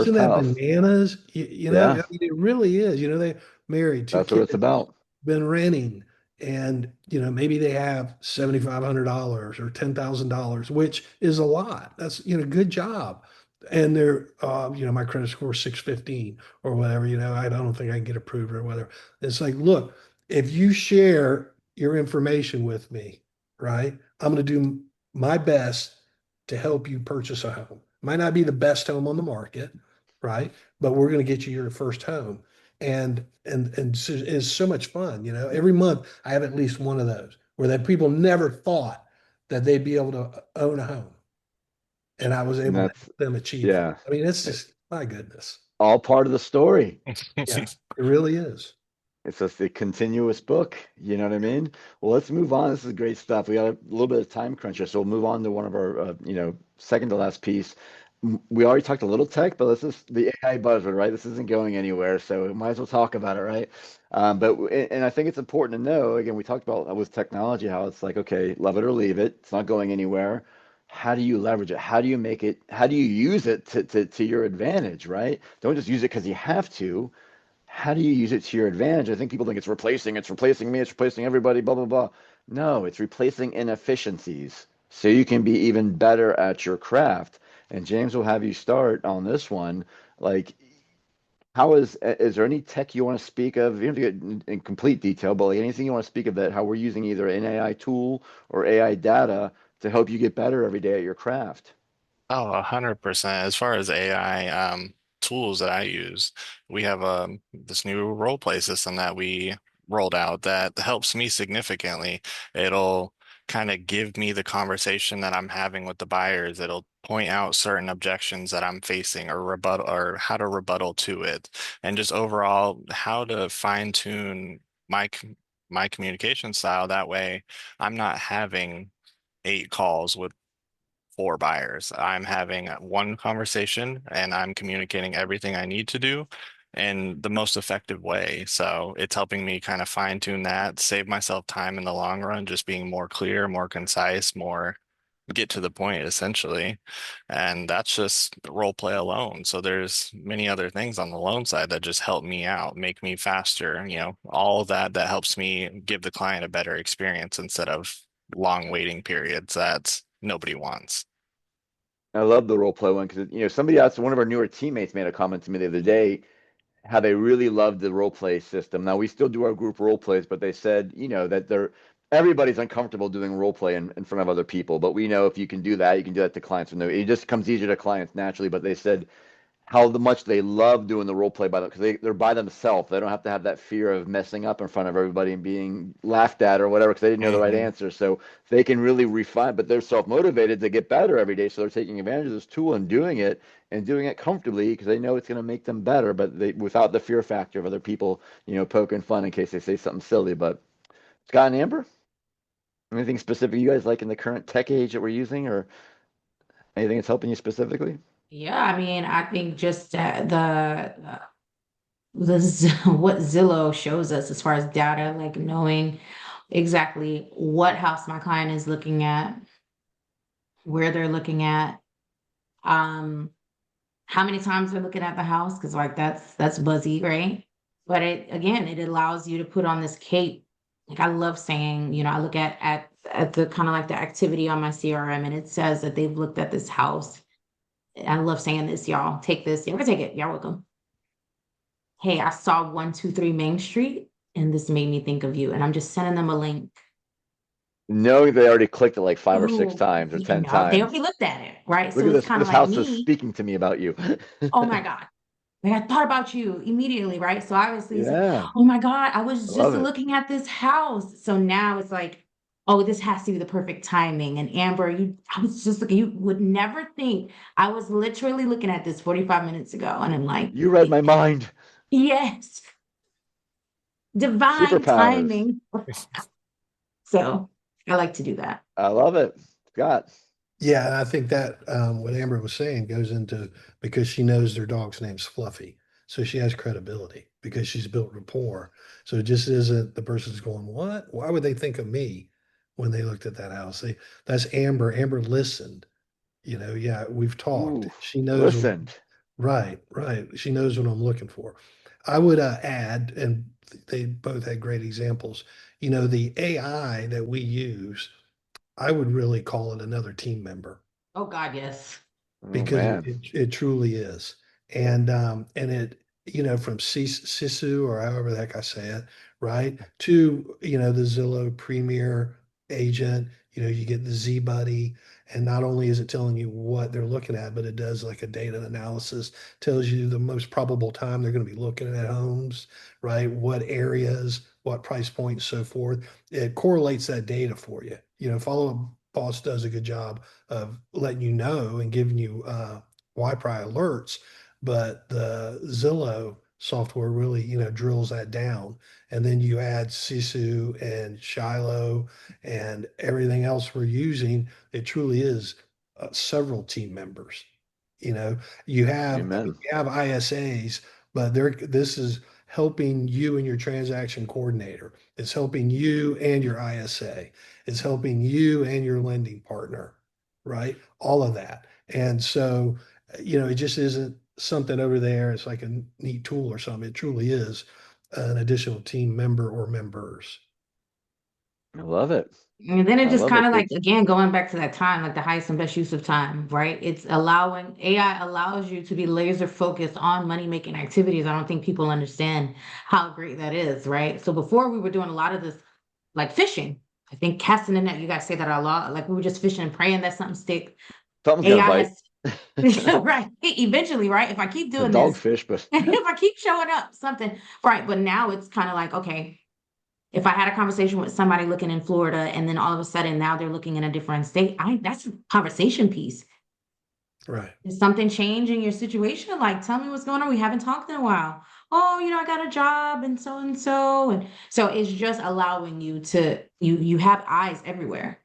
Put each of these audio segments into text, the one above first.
first Isn't that house. bananas? I Yeah, mean, it really is. They married, two that's what it's kids, about. been renting, and maybe they have $7,500 or $10,000, which is a lot. That's good job. And they're my credit score is 615 or whatever. I don't think I can get approved or whatever. It's like, look, if you share your information with me, right, I'm going to do my best to help you purchase a home. Might not be the best home on the market, right? But we're going to get you your first home. And it's so much fun. Every month I have at least one of those where that people never thought that they'd be able to own a home, and I was And able to that's, help them achieve that. yeah, I mean, it's just my goodness. all part of the story. Yeah, it really is. It's just a continuous book. You know what I mean? Well, let's move on. This is great stuff. We got a little bit of time cruncher, so we'll move on to one of our, second to last piece. We already talked a little tech, but this is the AI buzzword, right? This isn't going anywhere, so we might as well talk about it, right? And I think it's important to know, again, we talked about with technology, how it's like, okay, love it or leave it. It's not going anywhere. How do you leverage it? How do you make it, how do you use it to your advantage, right? Don't just use it because you have to. How do you use it to your advantage? I think people think it's replacing me, it's replacing everybody, blah, blah, blah. No, it's replacing inefficiencies so you can be even better at your craft. And James will have you start on this one. Like, is there any tech you want to speak of? You don't have to get in complete detail, but like anything you want to speak of that, how we're using either an AI tool or AI data to help you get better every day at your craft? Oh, 100%. As far as AI tools that I use, we have this new role play system that we rolled out that helps me significantly. It'll kind of give me the conversation that I'm having with the buyers. It'll point out certain objections that I'm facing or rebuttal or how to rebuttal to it, and just overall how to fine tune my communication style. That way, I'm not having 8 calls with 4 buyers. I'm having one conversation and I'm communicating everything I need to do in the most effective way. So it's helping me kind of fine tune that, save myself time in the long run, just being more clear, more concise, more get to the point essentially. And that's just role play alone. So there's many other things on the loan side that just help me out, make me faster, all of that helps me give the client a better experience instead of long waiting periods that nobody wants. I love the role play one because somebody else, one of our newer teammates made a comment to me the other day how they really loved the role play system. Now we still do our group role plays, but they said, that everybody's uncomfortable doing role play in front of other people. But we know if you can do that, you can do that to clients. It just comes easier to clients naturally. But they said much they love doing the role play by them because they're by themselves. They don't have to have that fear of messing up in front of everybody and being laughed at or whatever because they didn't know the right Hmm. answer. So they can really refine, but they're self-motivated to get better every day. So they're taking advantage of this tool and doing it comfortably because they know it's going to make them better, but without the fear factor of other people, poking fun in case they say something silly. But Scott and Amber, anything specific you guys like in the current tech age that we're using or anything that's helping you specifically? Yeah, I mean, I think just what Zillow shows us as far as data, like knowing exactly what house my client is looking at, where they're looking at, um, how many times they're looking at the house, because like that's buzzy, right? But it allows you to put on this cape. Like I love saying, I look at the kind of like the activity on my CRM, and it says that they've looked at this house. I love saying this, y'all. Take this. You ever take it? Y'all welcome. Hey, I saw 123 Main Street and this made me think of you. And I'm just sending them a link. Knowing they already clicked it like 5 or 6 Oh, times or ten no, they times. already looked at it, right? Look So at it's this. kind of This like house is me. speaking to me about you. Oh my God. Like I thought about you immediately, right? So obviously it's like, Yeah, oh my God, I I was just love it. looking at this house. So now it's like, oh, this has to be the perfect timing. And Amber, I was just looking, you would never think I was literally looking at this 45 minutes ago. And I'm like, You read my mind. yes, divine Superpowers. timing. So I like to do that. I love it. Scott. Yeah, and I think that what Amber was saying goes into because she knows their dog's name's Fluffy. So she has credibility because she's built rapport. So it just isn't the person's going, what? Why would they think of me when they looked at that house? That's Amber. Amber listened. Yeah, we've talked. Ooh, She knows listened. Right, right. She knows what I'm looking for. I would add, and they both had great examples. The AI that we use, I would really call it another team member Oh God, yes. Oh because man. it truly is. And it, from Sisu or however the heck I say it, right? To, the Zillow Premier agent, you get the Z Buddy, and not only is it telling you what they're looking at, but it does like a data analysis, tells you the most probable time they're going to be looking at homes, right? What areas, what price points, so forth. It correlates that data for you. Follow Up Boss does a good job of letting you know and giving you YPRI alerts, but the Zillow software really, drills that down. And then you add Sisu and Shiloh and everything else we're using. It truly is several team members. You know, Amen. you have ISAs, but this is helping you and your transaction coordinator. It's helping you and your ISA. It's helping you and your lending partner, right? All of that. And so, it just isn't something over there. It's like a neat tool or something. It truly is an additional team member or members. I love it. And then it I just love kind it. of like, again, going back to that time, like the highest and best use of time, right? It's allowing AI allows you to be laser focused on money making activities. I don't think people understand how great that is, right? So before we were doing a lot of this, like fishing. I think casting the net, you guys say that a lot. Like we were just fishing and praying that something stick. Something's gonna AI bite. has right eventually, right? If I keep The doing this, dogfish, but if I keep showing up, something right. But now it's kind of like, okay, if I had a conversation with somebody looking in Florida and then all of a sudden now they're looking in a different state, that's a conversation piece. Right. Did something change in your situation? Like, tell me what's going on. We haven't talked in a while. Oh, I got a job and so and so. And so it's just allowing you to you have eyes everywhere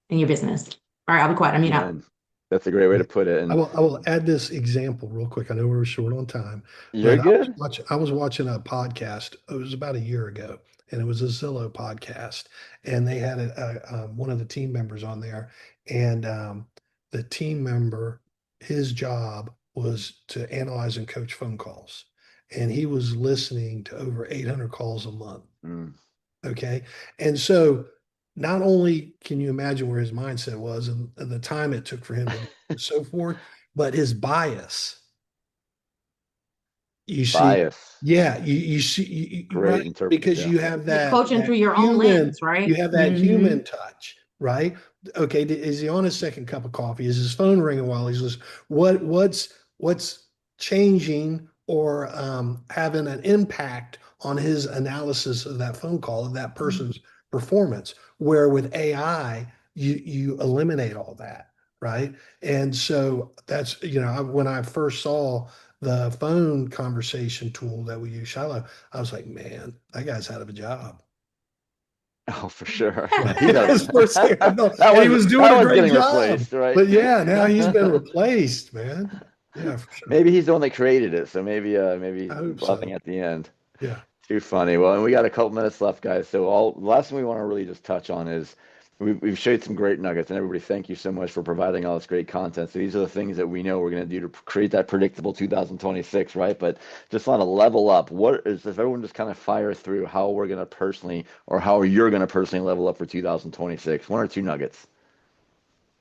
in your business. All right, I'll be quiet. I mean out. man, that's a great way to put it. I And will add this example real quick. I know we're short on time, you're but good. I was watching a podcast. It was about a year ago, and it was a Zillow podcast, and they had one of the team members on there, and the team member, his job was to analyze and coach phone calls, and he was listening to over 800 calls a month. Mm. Okay. And so not only can you imagine where his mindset was and the time it took for him to do and so forth, but his bias. You see, Bias. yeah, you see, Great right, interpret. because Yeah. you have You're coaching that through your own human, lens, right? you have that human touch, right? Okay, is he on his second cup of coffee? Is his phone ringing while he's listening? What's changing or having an impact on his analysis of that phone call of that person's performance? Where with AI, you eliminate all that, right? And so that's when I first saw the phone conversation tool that we use, Shiloh, I was like, man, that guy's out of a job. Oh, for sure. Right. He's out That's of the first thing I thought. that And he was was doing that a was great getting job. replaced, right? But yeah, now he's been replaced, man. Yeah, for sure. Maybe he's the one that created it, so maybe he's I hope bluffing so. at the end. Yeah. Too funny. Well, and we got a couple minutes left, guys. So the last thing we want to really just touch on is we've showed some great nuggets, and everybody, thank you so much for providing all this great content. So these are the things that we know we're going to do to create that predictable 2026, right? But just on a level up, what is if everyone just kind of fire through how we're going to personally or how you're going to personally level up for 2026? One or two nuggets.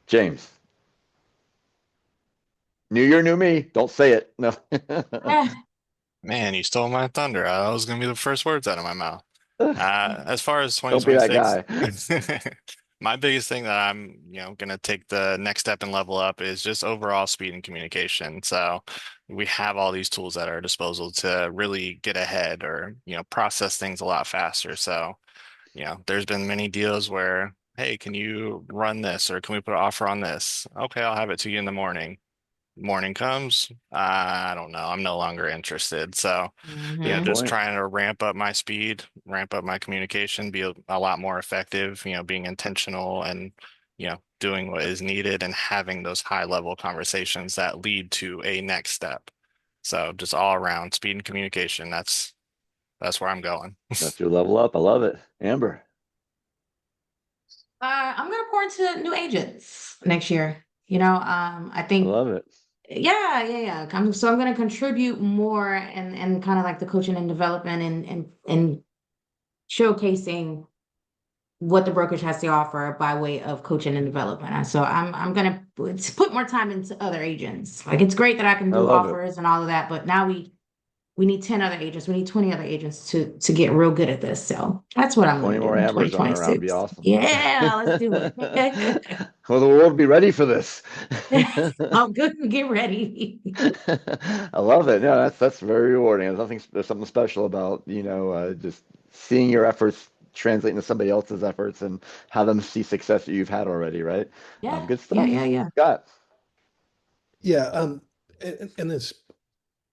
James, new year, new me. Don't say it. No. Man, you stole my thunder. That was going to be the first words out of my mouth. As far as Don't be that 2026, guy. my biggest thing that I'm, going to take the next step and level up is just overall speed and communication. So we have all these tools at our disposal to really get ahead or, process things a lot faster. So, there's been many deals where, hey, can you run this or can we put an offer on this? Okay, I'll have it to you in the morning. Morning comes, I don't know. I'm no longer interested. So, Good Mhm. just point. trying to ramp up my speed, ramp up my communication, be a lot more effective, being intentional and, doing what is needed and having those high level conversations that lead to a next step. So just all around speed and communication. That's where I'm going. That's your level up. I love it. Amber, I'm gonna pour into new agents next year. I I think love it. Yeah. So I'm going to contribute more and kind of like the coaching and development and showcasing what the brokerage has to offer by way of coaching and development. And so I'm gonna put more time into other agents. Like it's great that I can I do love it. offers and all of that, but now we need 10 other agents. We need 20 other agents to get real good at this. So that's what I'm 20 gonna do more in Ambers running around would be 2026. awesome. Yeah, let's do it. Well, the world will be ready for this. I'm good. Get ready. I love it. No, that's very rewarding. There's something special about, just seeing your efforts translate into somebody else's efforts and have them see success that you've had already, right? Yeah, Good yeah, stuff. yeah, yeah. Scott. Yeah, and this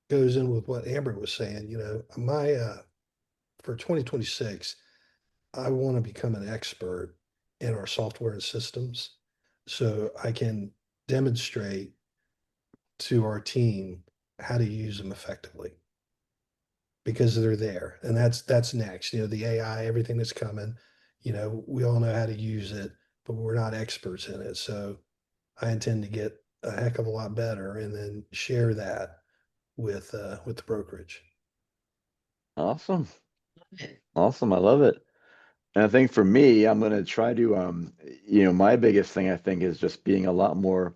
goes in with what Amber was saying, my for 2026, I want to become an expert in our software and systems so I can demonstrate to our team how to use them effectively because they're there. And that's next. The AI, everything that's coming, we all know how to use it, but we're not experts in it. So I intend to get a heck of a lot better and then share that with the brokerage. Awesome. Awesome. I love it. And I think for me, I'm going to try to, my biggest thing I think is just being a lot more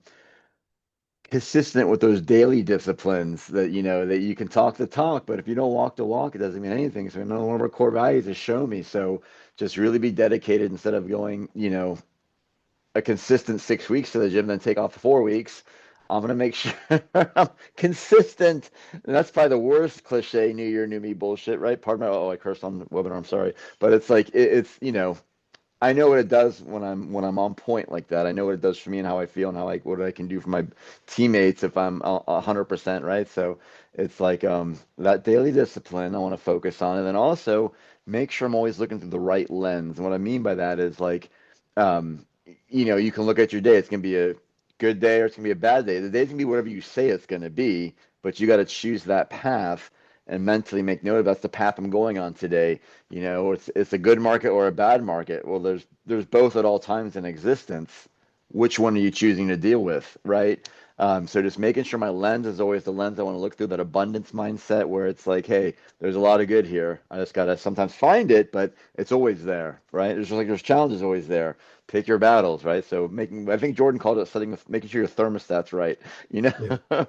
consistent with those daily disciplines that, that you can talk the talk, but if you don't walk the walk, it doesn't mean anything. So, one of our core values is show me. So just really be dedicated instead of going, a consistent 6 weeks to the gym, then take off 4 weeks. I'm gonna make sure I'm consistent. And that's probably the worst cliche New Year, new me bullshit, right? Pardon my, oh, I cursed on the webinar. I'm sorry, but it's like it's I know what it does when I'm on point like that. I know what it does for me and how I feel and how what I can do for my teammates if I'm 100%, right? So it's like that daily discipline I want to focus on, and then also make sure I'm always looking through the right lens. And what I mean by that is like, um, you can look at your day. It's gonna be a good day or it's gonna be a bad day. The day's gonna be whatever you say it's gonna be, but you got to choose that path and mentally make note of that's the path I'm going on today. It's a good market or a bad market. Well, there's both at all times in existence. Which one are you choosing to deal with, right? So just making sure my lens is always the lens I want to look through, that abundance mindset where it's like, hey, there's a lot of good here. I just gotta sometimes find it, but it's always there, right? There's challenges always there. Pick your battles, right? So I think Jordan called it making sure your thermostat's right, you Yeah. know.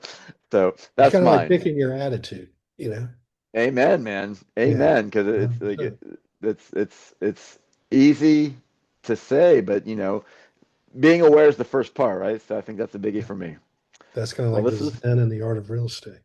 So It's that's kind of like mine. picking your attitude, you know? Amen, man. Yeah. Amen. Because it's like 100%. it's easy to say, but being aware is the first part, right? So I think that's a biggie Yeah. for me. That's kind of Well, like this the is Zen and the art of real estate.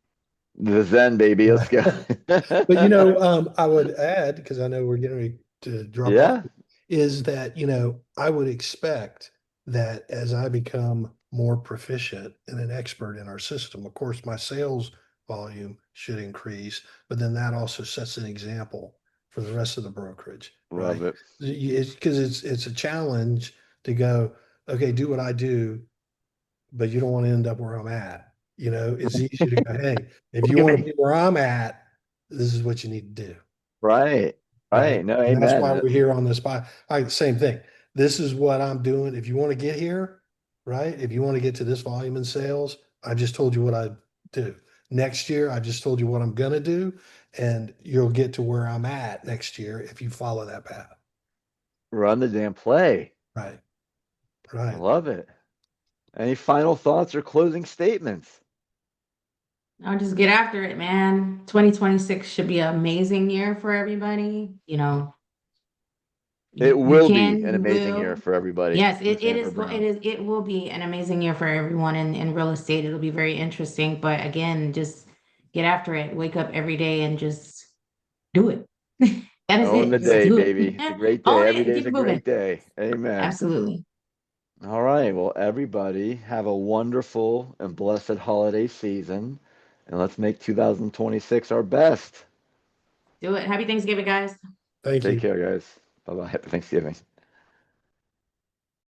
the Zen, baby. Let's go. But I would add, because I know we're getting ready to drop off, Yeah, is that, I would expect that as I become more proficient and an expert in our system, of course, my sales volume should increase, but then that also sets an example for the rest of the brokerage, love right? it. It's because it's a challenge to go, okay, do what I do, but you don't want to end up where I'm at. It's easy to go, hey, if you want to be where I'm at, this is what you need to do. Right, Right. right. No, And that's why amen. we're here on this spot. Same thing. This is what I'm doing. If you want to get here, right? If you want to get to this volume in sales, I just told you what I do. Next year, I just told you what I'm gonna do, and you'll get to where I'm at next year if you follow that path. Run the damn play. Right. I Right. love it. Any final thoughts or closing statements? I'll just get after it, man. 2026 should be an amazing year for everybody. It You will be can, an you amazing year will. for everybody. Yes, Miss it Amber is. It Brown. is. It will be an amazing year for everyone in real estate. It'll be very interesting. But again, just get after it. Wake up every day and just do it. That is Own it. the Just day, do it. baby. It's a great day. Own it Every and day is keep a it moving. great day. Amen. Absolutely. All right. Well, everybody have a wonderful and blessed holiday season, and let's make 2026 our best. Do it. Happy Thanksgiving, guys. Thank Take you. care, guys. Bye bye. Happy Thanksgiving.